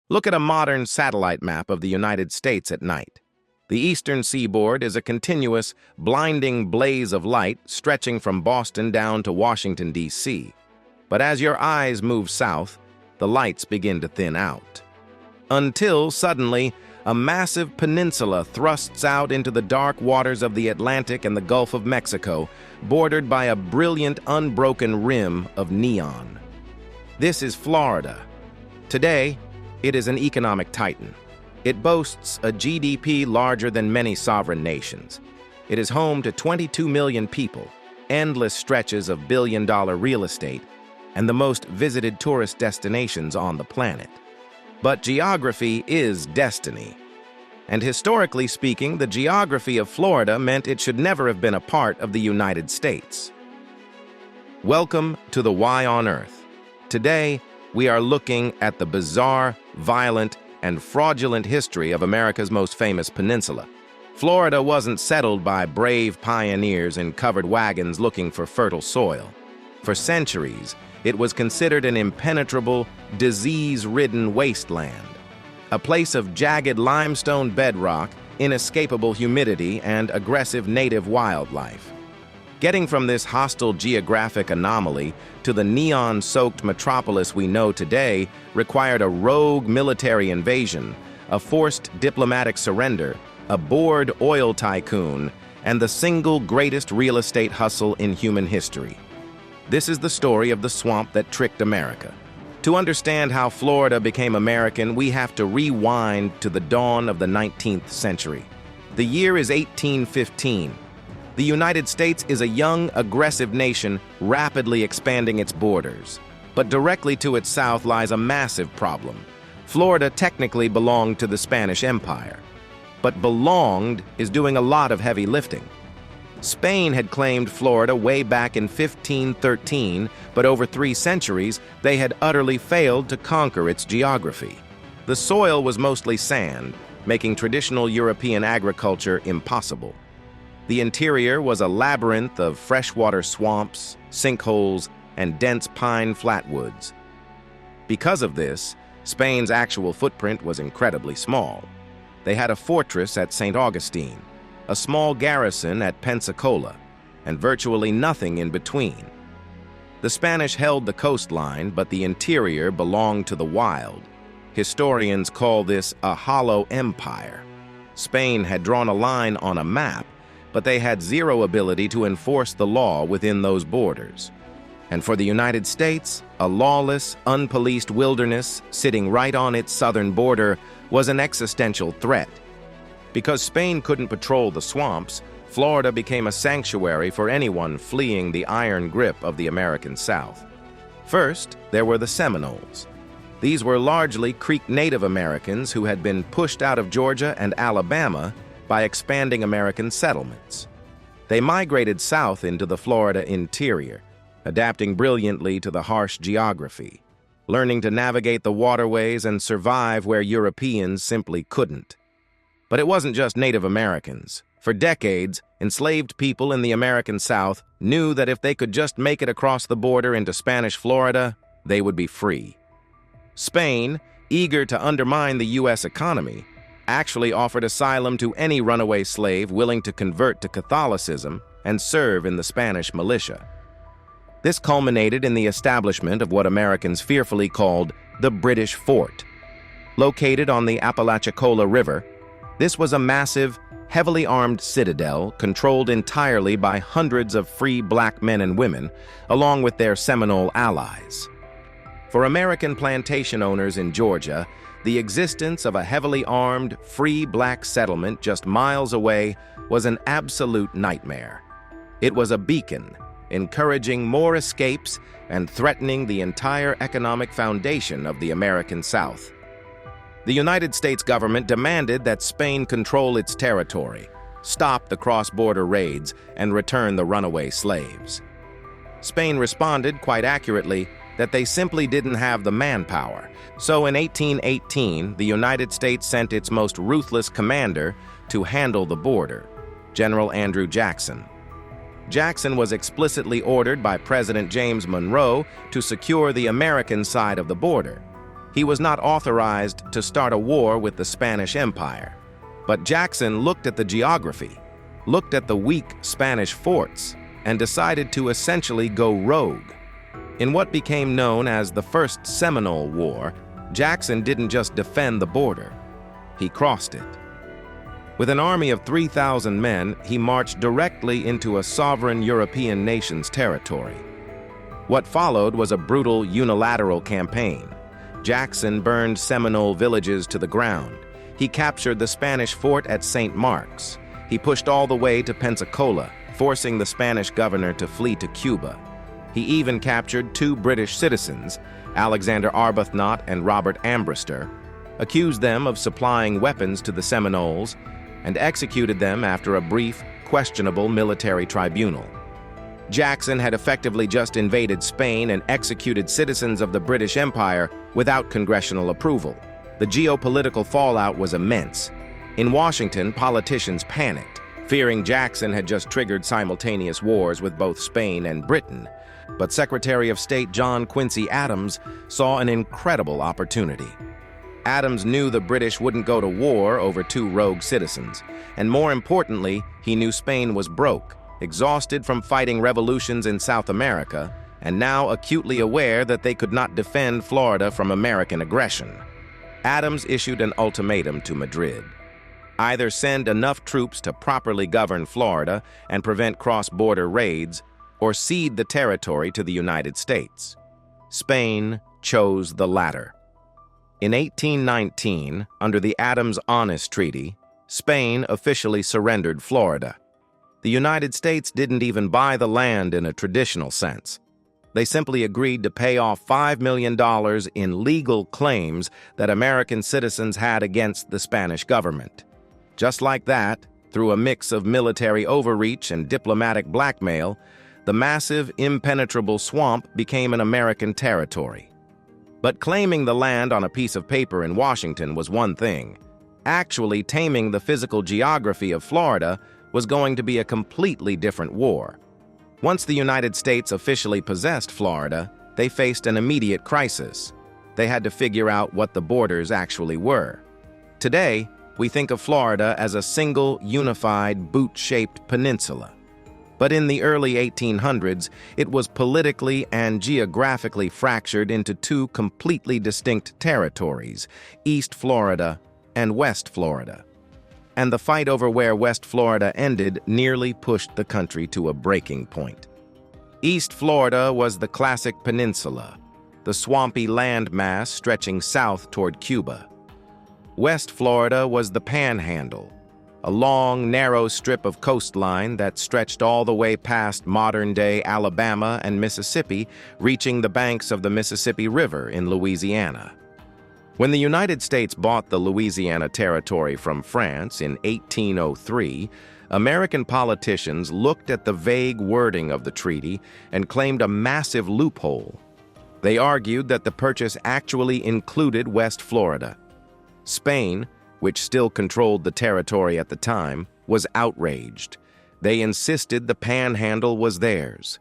Look at a modern satellite map of the United States at night. The eastern seaboard is a continuous, blinding blaze of light stretching from Boston down to Washington, D.C. But as your eyes move south, the lights begin to thin out. Until, suddenly, a massive peninsula thrusts out into the dark waters of the Atlantic and the Gulf of Mexico, bordered by a brilliant, unbroken rim of neon. This is Florida. Today, it is an economic titan. It boasts a GDP larger than many sovereign nations. It is home to 22 million people, endless stretches of billion-dollar real estate, and the most visited tourist destinations on the planet. But geography is destiny. And historically speaking, the geography of Florida meant it should never have been a part of the United States. Welcome to the Why on Earth. Today, we are looking at the bizarre, violent, and fraudulent history of America's most famous peninsula. Florida wasn't settled by brave pioneers in covered wagons looking for fertile soil. For centuries, it was considered an impenetrable, disease-ridden wasteland, a place of jagged limestone bedrock, inescapable humidity, and aggressive native wildlife. Getting from this hostile geographic anomaly to the neon-soaked metropolis we know today required a rogue military invasion, a forced diplomatic surrender, a bored oil tycoon, and the single greatest real estate hustle in human history. This is the story of the swamp that tricked America. To understand how Florida became American, we have to rewind to the dawn of the 19th century. The year is 1815. The United States is a young, aggressive nation rapidly expanding its borders. But directly to its south lies a massive problem. Florida technically belonged to the Spanish Empire. But belonged is doing a lot of heavy lifting. Spain had claimed Florida way back in 1513, but over 3 centuries, they had utterly failed to conquer its geography. The soil was mostly sand, making traditional European agriculture impossible. The interior was a labyrinth of freshwater swamps, sinkholes, and dense pine flatwoods. Because of this, Spain's actual footprint was incredibly small. They had a fortress at St. Augustine, a small garrison at Pensacola, and virtually nothing in between. The Spanish held the coastline, but the interior belonged to the wild. Historians call this a hollow empire. Spain had drawn a line on a map, but they had zero ability to enforce the law within those borders. And for the United States, a lawless, unpoliced wilderness sitting right on its southern border was an existential threat. Because Spain couldn't patrol the swamps, Florida became a sanctuary for anyone fleeing the iron grip of the American South. First, there were the Seminoles. These were largely Creek Native Americans who had been pushed out of Georgia and Alabama by expanding American settlements. They migrated south into the Florida interior, adapting brilliantly to the harsh geography, learning to navigate the waterways and survive where Europeans simply couldn't. But it wasn't just Native Americans. For decades, enslaved people in the American South knew that if they could just make it across the border into Spanish Florida, they would be free. Spain, eager to undermine the U.S. economy, actually offered asylum to any runaway slave willing to convert to Catholicism and serve in the Spanish militia. This culminated in the establishment of what Americans fearfully called the British Fort. Located on the Apalachicola River, this was a massive, heavily armed citadel controlled entirely by hundreds of free black men and women, along with their Seminole allies. For American plantation owners in Georgia, the existence of a heavily armed, free black settlement just miles away was an absolute nightmare. It was a beacon, encouraging more escapes and threatening the entire economic foundation of the American South. The United States government demanded that Spain control its territory, stop the cross-border raids, and return the runaway slaves. Spain responded quite accurately that they simply didn't have the manpower. So in 1818, the United States sent its most ruthless commander to handle the border, General Andrew Jackson. Jackson was explicitly ordered by President James Monroe to secure the American side of the border. He was not authorized to start a war with the Spanish Empire. But Jackson looked at the geography, looked at the weak Spanish forts, and decided to essentially go rogue. In what became known as the First Seminole War, Jackson didn't just defend the border, he crossed it. With an army of 3,000 men, he marched directly into a sovereign European nation's territory. What followed was a brutal unilateral campaign. Jackson burned Seminole villages to the ground. He captured the Spanish fort at St. Mark's. He pushed all the way to Pensacola, forcing the Spanish governor to flee to Cuba. He even captured 2 British citizens, Alexander Arbuthnot and Robert Ambrister, accused them of supplying weapons to the Seminoles, and executed them after a brief, questionable military tribunal. Jackson had effectively just invaded Spain and executed citizens of the British Empire without congressional approval. The geopolitical fallout was immense. In Washington, politicians panicked, fearing Jackson had just triggered simultaneous wars with both Spain and Britain. But Secretary of State John Quincy Adams saw an incredible opportunity. Adams knew the British wouldn't go to war over 2 rogue citizens, and more importantly, he knew Spain was broke, exhausted from fighting revolutions in South America, and now acutely aware that they could not defend Florida from American aggression. Adams issued an ultimatum to Madrid. Either send enough troops to properly govern Florida and prevent cross-border raids, or cede the territory to the United States. Spain chose the latter. In 1819, under the Adams-Onis Treaty, Spain officially surrendered Florida. The United States didn't even buy the land in a traditional sense. They simply agreed to pay off $5 million in legal claims that American citizens had against the Spanish government. Just like that, through a mix of military overreach and diplomatic blackmail, the massive, impenetrable swamp became an American territory. But claiming the land on a piece of paper in Washington was one thing. Actually taming the physical geography of Florida was going to be a completely different war. Once the United States officially possessed Florida, they faced an immediate crisis. They had to figure out what the borders actually were. Today, we think of Florida as a single, unified, boot-shaped peninsula. But in the early 1800s, it was politically and geographically fractured into 2 completely distinct territories, East Florida and West Florida. And the fight over where West Florida ended nearly pushed the country to a breaking point. East Florida was the classic peninsula, the swampy landmass stretching south toward Cuba. West Florida was the Panhandle, a long, narrow strip of coastline that stretched all the way past modern-day Alabama and Mississippi, reaching the banks of the Mississippi River in Louisiana. When the United States bought the Louisiana Territory from France in 1803, American politicians looked at the vague wording of the treaty and claimed a massive loophole. They argued that the purchase actually included West Florida. Spain, which still controlled the territory at the time, was outraged. They insisted the Panhandle was theirs.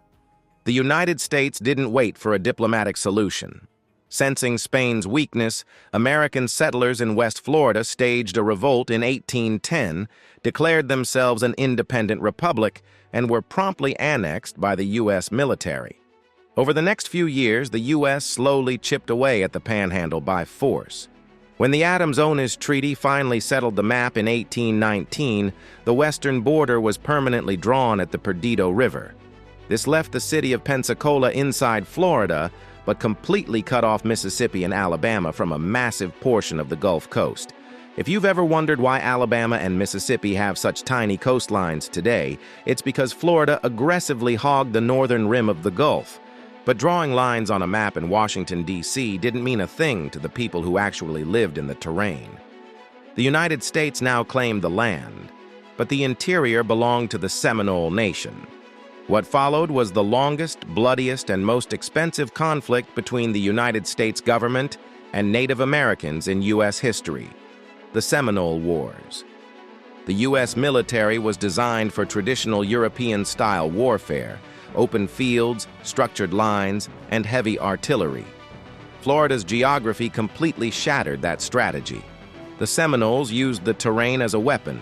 The United States didn't wait for a diplomatic solution. Sensing Spain's weakness, American settlers in West Florida staged a revolt in 1810, declared themselves an independent republic, and were promptly annexed by the U.S. military. Over the next few years, the U.S. slowly chipped away at the Panhandle by force. When the Adams-Onis Treaty finally settled the map in 1819, the western border was permanently drawn at the Perdido River. This left the city of Pensacola inside Florida, but completely cut off Mississippi and Alabama from a massive portion of the Gulf Coast. If you've ever wondered why Alabama and Mississippi have such tiny coastlines today, it's because Florida aggressively hogged the northern rim of the Gulf. But drawing lines on a map in Washington, D.C. didn't mean a thing to the people who actually lived in the terrain. The United States now claimed the land, but the interior belonged to the Seminole Nation. What followed was the longest, bloodiest, and most expensive conflict between the United States government and Native Americans in U.S. history, the Seminole Wars. The U.S. military was designed for traditional European-style warfare, open fields, structured lines, and heavy artillery. Florida's geography completely shattered that strategy. The Seminoles used the terrain as a weapon.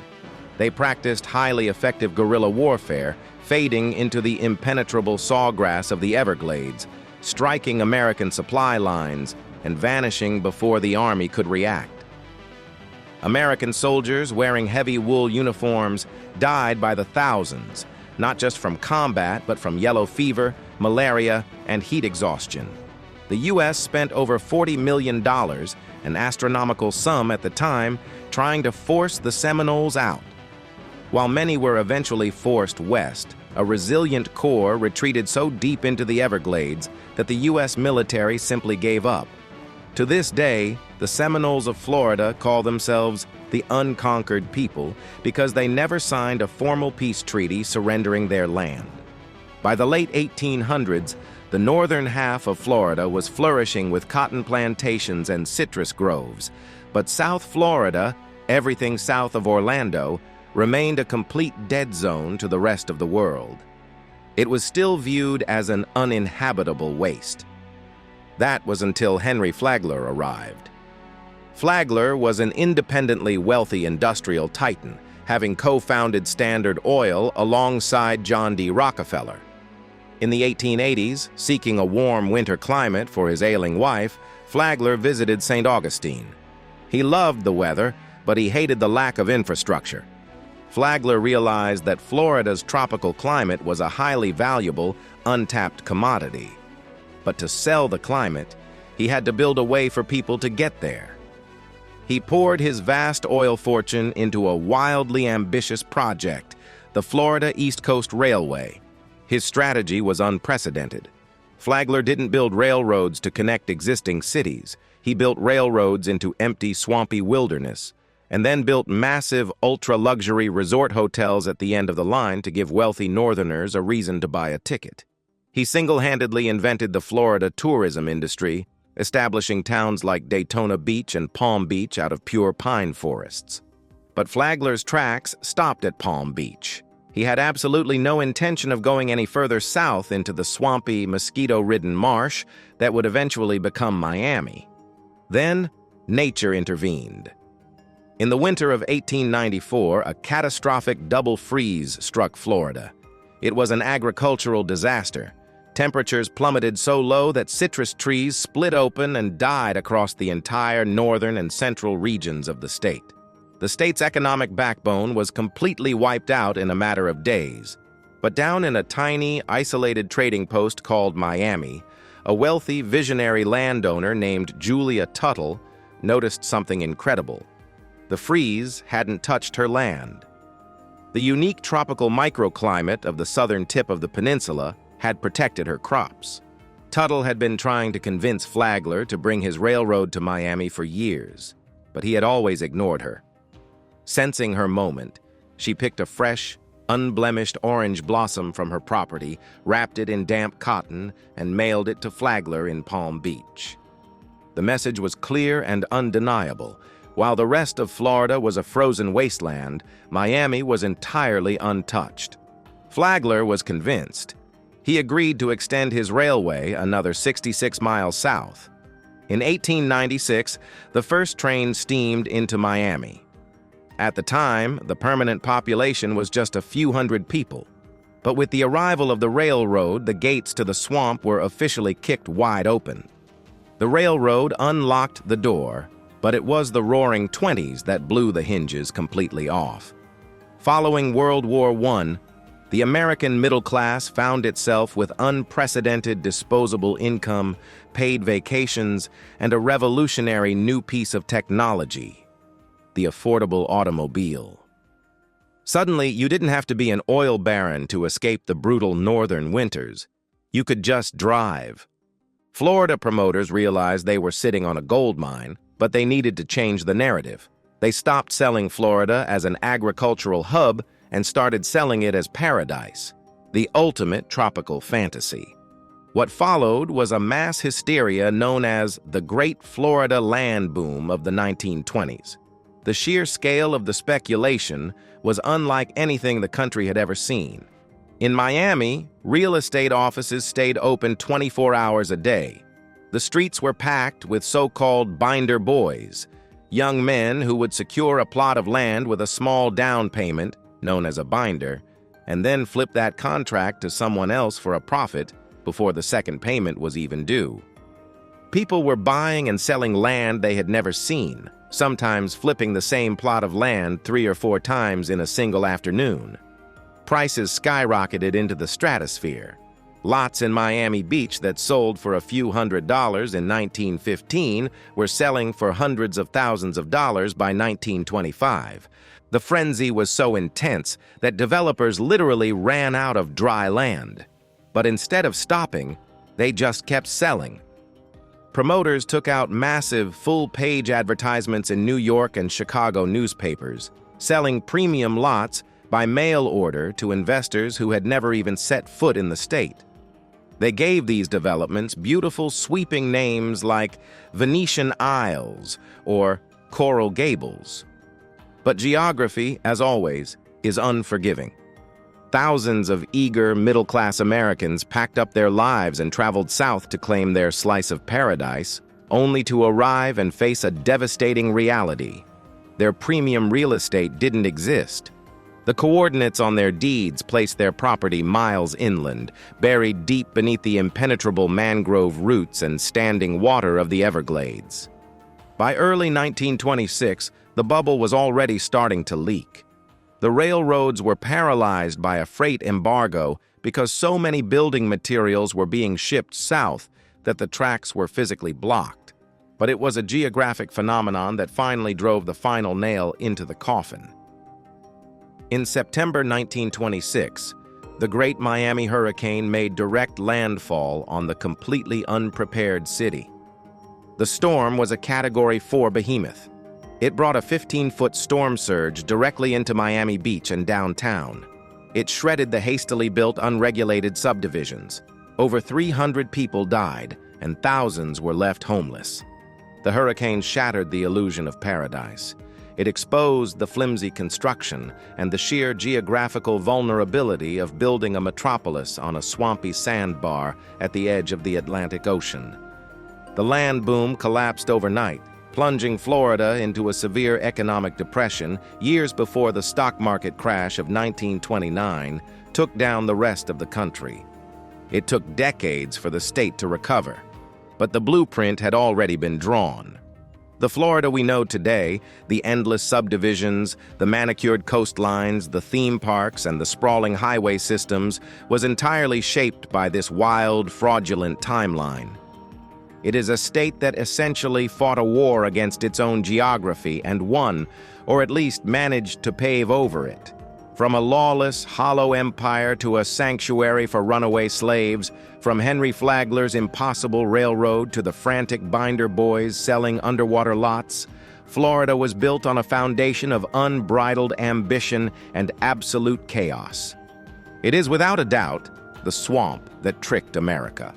They practiced highly effective guerrilla warfare, fading into the impenetrable sawgrass of the Everglades, striking American supply lines and vanishing before the army could react. American soldiers wearing heavy wool uniforms died by the thousands, not just from combat, but from yellow fever, malaria, and heat exhaustion. The U.S. spent over $40 million, an astronomical sum at the time, trying to force the Seminoles out. While many were eventually forced west, a resilient corps retreated so deep into the Everglades that the U.S. military simply gave up. To this day, the Seminoles of Florida call themselves the unconquered people because they never signed a formal peace treaty surrendering their land. By the late 1800s, the northern half of Florida was flourishing with cotton plantations and citrus groves, but South Florida, everything south of Orlando, remained a complete dead zone to the rest of the world. It was still viewed as an uninhabitable waste. That was until Henry Flagler arrived. Flagler was an independently wealthy industrial titan, having co-founded Standard Oil alongside John D. Rockefeller. In the 1880s, seeking a warm winter climate for his ailing wife, Flagler visited St. Augustine. He loved the weather, but he hated the lack of infrastructure. Flagler realized that Florida's tropical climate was a highly valuable, untapped commodity. But to sell the climate, he had to build a way for people to get there. He poured his vast oil fortune into a wildly ambitious project, the Florida East Coast Railway. His strategy was unprecedented. Flagler didn't build railroads to connect existing cities. He built railroads into empty, swampy wilderness, and then built massive, ultra-luxury resort hotels at the end of the line to give wealthy Northerners a reason to buy a ticket. He single-handedly invented the Florida tourism industry, establishing towns like Daytona Beach and Palm Beach out of pure pine forests. But Flagler's tracks stopped at Palm Beach. He had absolutely no intention of going any further south into the swampy, mosquito-ridden marsh that would eventually become Miami. Then, nature intervened. In the winter of 1894, a catastrophic double freeze struck Florida. It was an agricultural disaster. Temperatures plummeted so low that citrus trees split open and died across the entire northern and central regions of the state. The state's economic backbone was completely wiped out in a matter of days. But down in a tiny, isolated trading post called Miami, a wealthy, visionary landowner named Julia Tuttle noticed something incredible. The freeze hadn't touched her land. The unique tropical microclimate of the southern tip of the peninsula had protected her crops. Tuttle had been trying to convince Flagler to bring his railroad to Miami for years, but he had always ignored her. Sensing her moment, she picked a fresh, unblemished orange blossom from her property, wrapped it in damp cotton, and mailed it to Flagler in Palm Beach. The message was clear and undeniable. While the rest of Florida was a frozen wasteland, Miami was entirely untouched. Flagler was convinced. He agreed to extend his railway another 66 miles south. In 1896, the first train steamed into Miami. At the time, the permanent population was just a few hundred people. But with the arrival of the railroad, the gates to the swamp were officially kicked wide open. The railroad unlocked the door, but it was the Roaring Twenties that blew the hinges completely off. Following World War I, the American middle class found itself with unprecedented disposable income, paid vacations, and a revolutionary new piece of technology: the affordable automobile. Suddenly, you didn't have to be an oil baron to escape the brutal northern winters. You could just drive. Florida promoters realized they were sitting on a gold mine, but they needed to change the narrative. They stopped selling Florida as an agricultural hub and started selling it as paradise, the ultimate tropical fantasy. What followed was a mass hysteria known as the Great Florida Land Boom of the 1920s. The sheer scale of the speculation was unlike anything the country had ever seen. In Miami, real estate offices stayed open 24 hours a day. The streets were packed with so-called binder boys, young men who would secure a plot of land with a small down payment, known as a binder, and then flip that contract to someone else for a profit before the second payment was even due. People were buying and selling land they had never seen, sometimes flipping the same plot of land 3 or 4 times in a single afternoon. Prices skyrocketed into the stratosphere. Lots in Miami Beach that sold for a few $100s in 1915 were selling for hundreds of thousands of dollars by 1925. The frenzy was so intense that developers literally ran out of dry land. But instead of stopping, they just kept selling. Promoters took out massive full-page advertisements in New York and Chicago newspapers, selling premium lots by mail order to investors who had never even set foot in the state. They gave these developments beautiful sweeping names like Venetian Isles or Coral Gables. But geography, as always, is unforgiving. Thousands of eager middle-class Americans packed up their lives and traveled south to claim their slice of paradise, only to arrive and face a devastating reality. Their premium real estate didn't exist. The coordinates on their deeds placed their property miles inland, buried deep beneath the impenetrable mangrove roots and standing water of the Everglades. By early 1926, the bubble was already starting to leak. The railroads were paralyzed by a freight embargo because so many building materials were being shipped south that the tracks were physically blocked. But it was a geographic phenomenon that finally drove the final nail into the coffin. In September 1926, the Great Miami Hurricane made direct landfall on the completely unprepared city. The storm was a Category 4 behemoth. It brought a 15-foot storm surge directly into Miami Beach and downtown. It shredded the hastily built unregulated subdivisions. Over 300 people died, and thousands were left homeless. The hurricane shattered the illusion of paradise. It exposed the flimsy construction and the sheer geographical vulnerability of building a metropolis on a swampy sandbar at the edge of the Atlantic Ocean. The land boom collapsed overnight, plunging Florida into a severe economic depression years before the stock market crash of 1929 took down the rest of the country. It took decades for the state to recover, but the blueprint had already been drawn. The Florida we know today, the endless subdivisions, the manicured coastlines, the theme parks, and the sprawling highway systems, was entirely shaped by this wild, fraudulent timeline. It is a state that essentially fought a war against its own geography and won, or at least managed to pave over it. From a lawless, hollow empire to a sanctuary for runaway slaves, from Henry Flagler's impossible railroad to the frantic binder boys selling underwater lots, Florida was built on a foundation of unbridled ambition and absolute chaos. It is without a doubt the swamp that tricked America.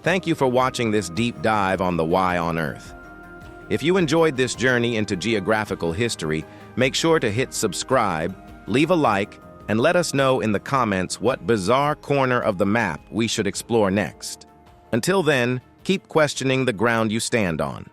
Thank you for watching this deep dive on the Why on Earth. If you enjoyed this journey into geographical history, make sure to hit subscribe, leave a like, and let us know in the comments what bizarre corner of the map we should explore next. Until then, keep questioning the ground you stand on.